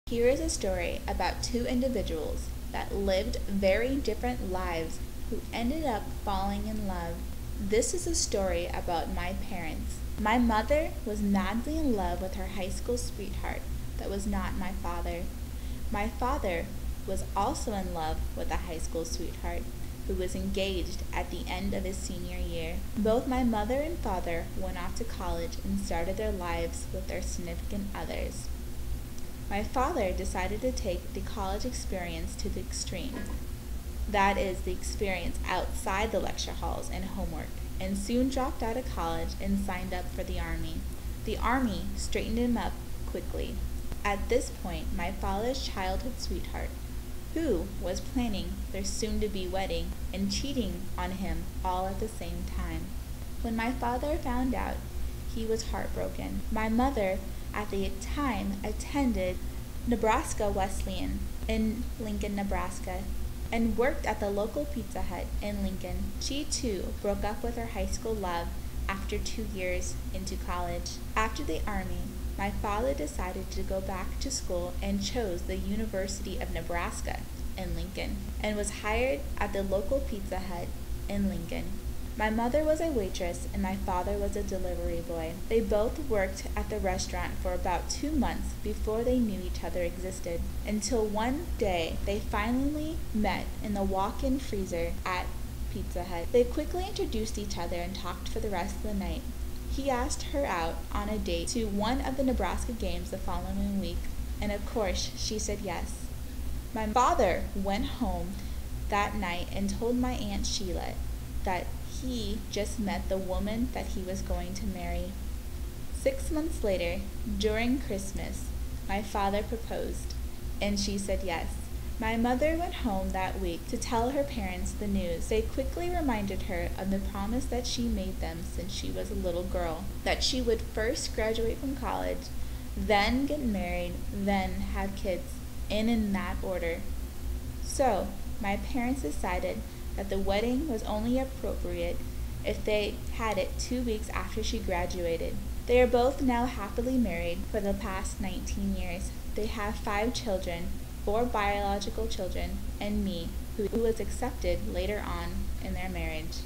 Here is a story about two individuals that lived very different lives who ended up falling in love. This is a story about my parents. My mother was madly in love with her high school sweetheart that was not my father. My father was also in love with a high school sweetheart who was engaged at the end of his senior year. Both my mother and father went off to college and started their lives with their significant others. My father decided to take the college experience to the extreme. That is, the experience outside the lecture halls and homework, and soon dropped out of college and signed up for the Army. The Army straightened him up quickly. At this point, my father's childhood sweetheart, who was planning their soon-to-be wedding and cheating on him all at the same time. When my father found out, he was heartbroken. My mother, at the time, attended Nebraska Wesleyan in Lincoln, Nebraska, and worked at the local Pizza Hut in Lincoln. She too broke up with her high school love after 2 years into college. After the Army, my father decided to go back to school and chose the University of Nebraska in Lincoln and was hired at the local Pizza Hut in Lincoln. My mother was a waitress and my father was a delivery boy. They both worked at the restaurant for about 2 months before they knew each other existed, until one day they finally met in the walk-in freezer at Pizza Hut. They quickly introduced each other and talked for the rest of the night. He asked her out on a date to one of the Nebraska games the following week, and of course she said yes. My father went home that night and told my Aunt Sheila that he just met the woman that he was going to marry. 6 months later, during Christmas, my father proposed, and she said yes. My mother went home that week to tell her parents the news. They quickly reminded her of the promise that she made them since she was a little girl, that she would first graduate from college, then get married, then have kids, and in that order. So, my parents decided that the wedding was only appropriate if they had it 2 weeks after she graduated. They are both now happily married for the past 19 years. They have 5 children, 4 biological children, and me, who was accepted later on in their marriage.